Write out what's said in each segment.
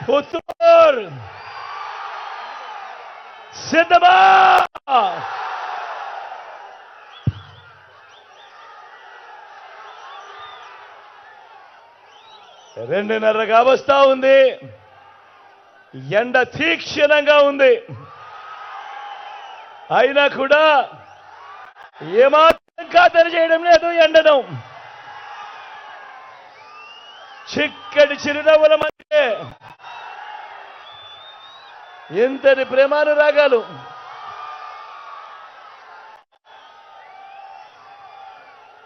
పుత్తూర్ సిద్ధమా? 2:30 వస్తా ఉంది. ఎండ తీక్షణంగా ఉంది. అయినా కూడా ఏమాత్రం ఖాతరు చేయడం లేదు ఎండను. చిక్కటి చిరునవ్వుల మధ్య ఇంతటి ప్రేమానురాగాలు,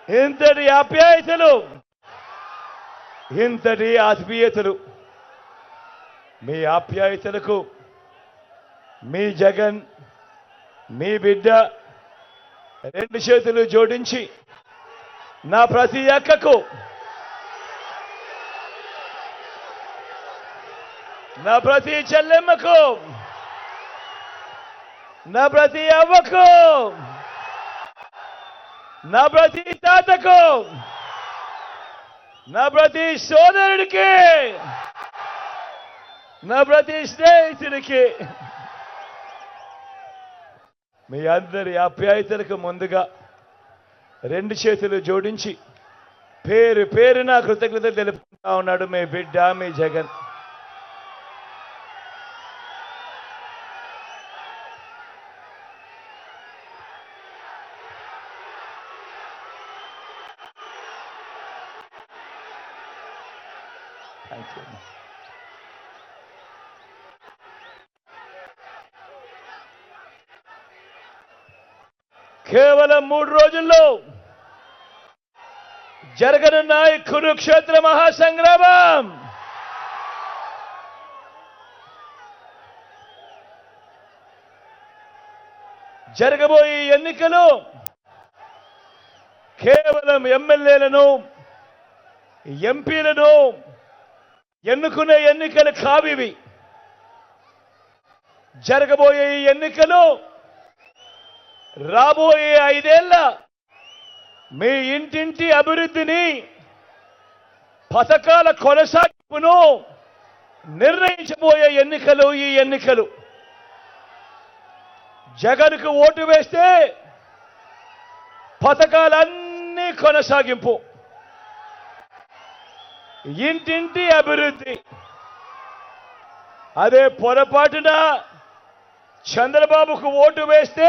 ఇంతటి ఆప్యాయతలు, ఇంతటి ఆత్మీయతలు. మీ ఆప్యాయతలకు మీ జగన్, మీ బిడ్డ 2 చేతులు జోడించి నా ప్రతి అక్కకు, నా ప్రతి చెల్లెమ్మకు, నా ప్రతి అవ్వకు, నా ప్రతి తాతకు, నా ప్రతి సోదరుడికి, నా ప్రతి స్నేహితుడికి, మీ అందరి ఆప్యాయతలకు ముందుగా 2 చేతులు జోడించి పేరు పేరున కృతజ్ఞతలు తెలుపుకుంటా ఉన్నాడు మీ బిడ్డ, మీ జగన్. కేవలం 3 రోజుల్లో జరగనున్న ఈ కురుక్షేత్ర మహాసంగ్రామం జరగబోయే ఎన్నికలు కేవలం ఎమ్మెల్యేలను, ఎంపీలను ఎన్నుకునే ఎన్నికలు కావివి. జరగబోయే ఈ ఎన్నికలు రాబోయే 5 ఏళ్ల మీ ఇంటింటి అభివృద్ధిని, పథకాల కొనసాగింపును నిర్ణయించబోయే ఎన్నికలు ఈ ఎన్నికలు. జగన్కు ఓటు వేస్తే పథకాలన్నీ కొనసాగింపు, ఇంటింటి అభివృద్ధి. అదే పొరపాటున చంద్రబాబుకు ఓటు వేస్తే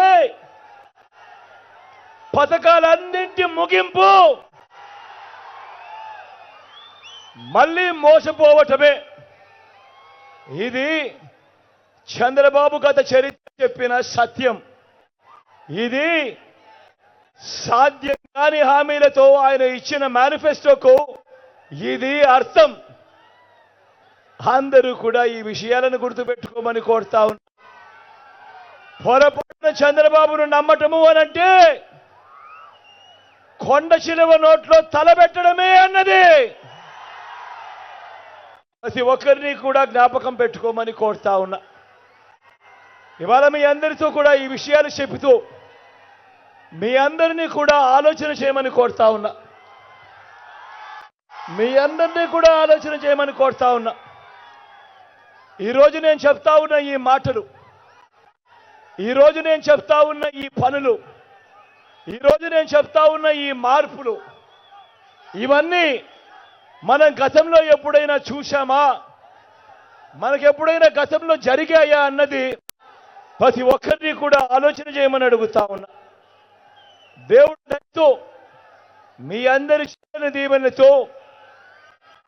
పథకాలన్నింటి ముగింపు, మళ్ళీ మోసపోవటమే. ఇది చంద్రబాబు గత చరిత్ర చెప్పిన సత్యం. ఇది సాధ్యం కాని హామీలతో ఆయన ఇచ్చిన మేనిఫెస్టోకు ఇది అర్థం. అందరూ కూడా ఈ విషయాలను గుర్తుపెట్టుకోమని కోరుతా ఉన్నారు. పొరపాటున చంద్రబాబును నమ్మటము అనంటే కొండ చిలువ నోట్లో తలబెట్టడమే అన్నది. ప్రతి ఒక్కరిని కూడా జ్ఞాపకం పెట్టుకోమని కోరుతా ఉన్నా. ఇవాళ మీ అందరితో కూడా ఈ విషయాలు చెబుతూ మీ అందరినీ కూడా ఆలోచన చేయమని కోరుతా ఉన్నా. మీ అందరినీ కూడా ఆలోచన చేయమని కోరుతా ఉన్నా. ఈరోజు నేను చెప్తా ఉన్న ఈ మాటలు, ఈరోజు నేను చెప్తా ఉన్న ఈ పనులు, ఈరోజు నేను చెప్తా ఉన్న ఈ మార్పులు, ఇవన్నీ మనం గతంలో ఎప్పుడైనా చూశామా, మనకెప్పుడైనా గతంలో జరిగాయా అన్నది ప్రతి ఒక్కరిని కూడా ఆలోచన చేయమని అడుగుతా ఉన్నా. దేవుడి దయతో, మీ అందరి దీవెనతో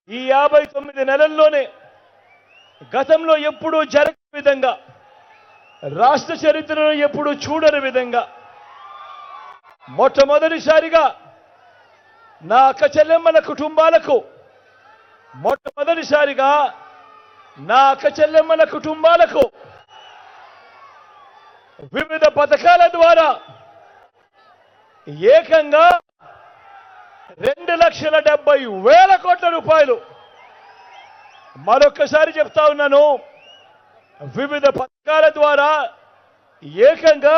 ఈ 59 నెలల్లోనే గతంలో ఎప్పుడూ జరగని విధంగా, రాష్ట్ర చరిత్రలో ఎప్పుడూ చూడని విధంగా మొట్టమొదటిసారిగా నా అక్క చెల్లెమ్మల కుటుంబాలకు, మొట్టమొదటిసారిగా నా అక్క చెల్లెమ్మల కుటుంబాలకు వివిధ పథకాల ద్వారా ఏకంగా 2,70,000 కోట్ల రూపాయలు. మరొక్కసారి చెప్తా ఉన్నాను, వివిధ పథకాల ద్వారా ఏకంగా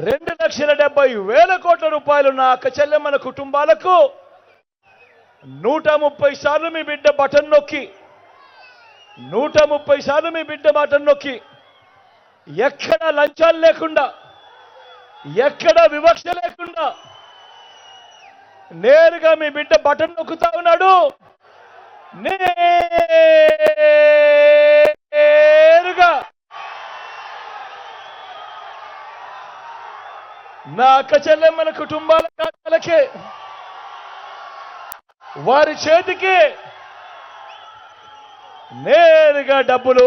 2,70,000 కోట్ల రూపాయలు నా అక్క చెల్లెమ్మల కుటుంబాలకు 130 సార్లు మీ బిడ్డ బటన్ నొక్కి 130 సార్లు మీ బిడ్డ మాటను నొక్కి ఎక్కడ లంచాలు లేకుండా ఎక్కడ వివక్ష లేకుండా నేరుగా మీ బిడ్డ బటన్ నొక్కుతా ఉన్నాడు. నేరుగా నా అక్క చెల్లెమ్మల కుటుంబాల ఖాతాలకే వారి చేతికి నేరుగా డబ్బులు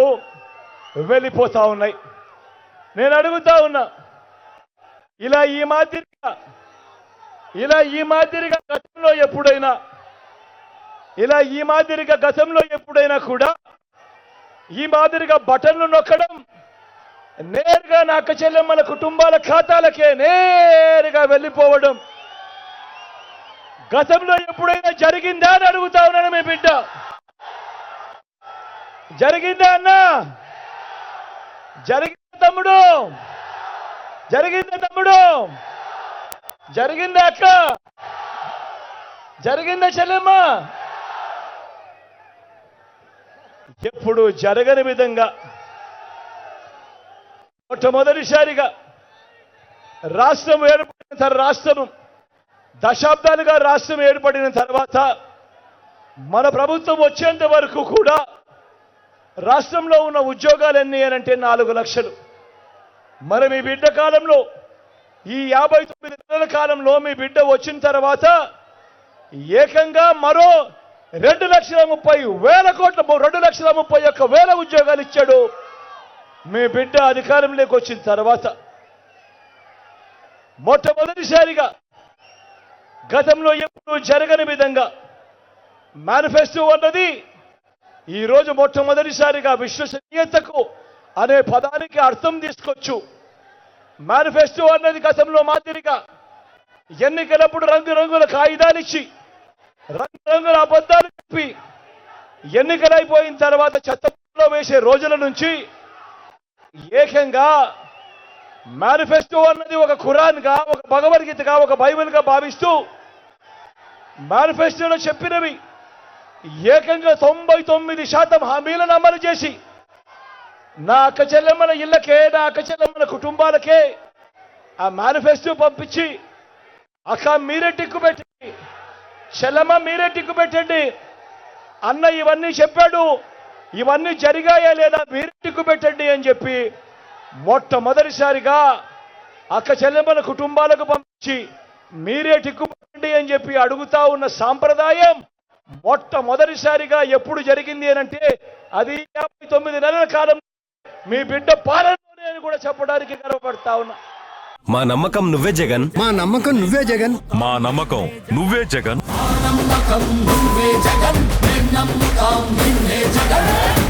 వెళ్ళిపోతా ఉన్నాయి. నేను అడుగుతా ఉన్నా, ఇలా ఈ మాదిరిగా గతంలో ఎప్పుడైనా కూడా ఈ మాదిరిగా బటన్లు నొక్కడం నేరుగా నా అక్క చెల్లెమ్మల కుటుంబాల ఖాతాలకే నేరుగా వెళ్ళిపోవడం గతంలో ఎప్పుడైనా జరిగిందా అని అడుగుతా ఉన్నాను. మీ బిడ్డ జరిగిందా అన్నా? జరిగిందా తమ్ముడు? జరిగిందా అక్క? జరిగిందా చెల్లెమ్మ? ఎప్పుడు జరగని విధంగా మొట్టమొదటిసారిగా దశాబ్దాలుగా రాష్ట్రం ఏర్పడిన తర్వాత మన ప్రభుత్వం వచ్చేంత వరకు కూడా రాష్ట్రంలో ఉన్న ఉద్యోగాలు ఎన్ని అంటే 4 లక్షలు. మరి మీ బిడ్డ కాలంలో ఈ 59 నెలల కాలంలో మీ బిడ్డ వచ్చిన తర్వాత ఏకంగా మరో 2,30,000 ఉద్యోగాలు ఇచ్చాడు. మీ బిడ్డ అధికారంలోకి వచ్చిన తర్వాత మొట్టమొదటిసారిగా గతంలో ఎప్పుడూ జరగని విధంగా మేనిఫెస్టో అన్నది ఈరోజు మొట్టమొదటిసారిగా విశ్వసనీయతకు అనే పదానికి అర్థం తీసుకొచ్చు. మేనిఫెస్టో అన్నది గతంలో మాదిరిగా ఎన్నికలప్పుడు రంగురంగుల కాగితాలు ఇచ్చి రంగురంగుల అబద్ధాలు చెప్పి ఎన్నికలైపోయిన తర్వాత చెత్తలో వేసే రోజుల నుంచి ఏకంగా మేనిఫెస్టో అన్నది ఒక ఖురాన్గా, ఒక భగవద్గీతగా, ఒక బైబిల్గా భావిస్తూ మేనిఫెస్టోలో చెప్పినవి ఏకంగా 99% హామీలను అమలు చేసి నా అక్క చెల్లెమ్మల ఇళ్ళకే, నా అక్క చెల్లెమ్మల కుటుంబాలకే ఆ మేనిఫెస్టో పంపించి అక్క మీరే టిక్కు పెట్టండి, చెల్లెమ్మ మీరే టిక్కు పెట్టండి, అన్న ఇవన్నీ చెప్పాడు, ఇవన్నీ జరిగాయా లేదా మీరే టిక్కు పెట్టండి అని చెప్పి మొట్టమొదటిసారిగా అక్క చెల్లెమ్మల కుటుంబాలకు పంపించి మీరే టిక్కు పెట్టండి అని చెప్పి అడుగుతా ఉన్న సాంప్రదాయం మొట్టమొదటిసారిగా ఎప్పుడు జరిగింది అనంటే అది 59 నెలల కాలం మీ బిడ్డ పాలనలోనే అని కూడా చెప్పడానికి గర్వపడతా ఉన్నా. మా నమ్మకం నువ్వే జగన్, మా నమ్మకం నువ్వే జగన్, మా నమ్మకం నువ్వే జగన్, మా నమ్మకం నువ్వే జగన్, మేము నమ్ముతాం నిన్నే జగన్.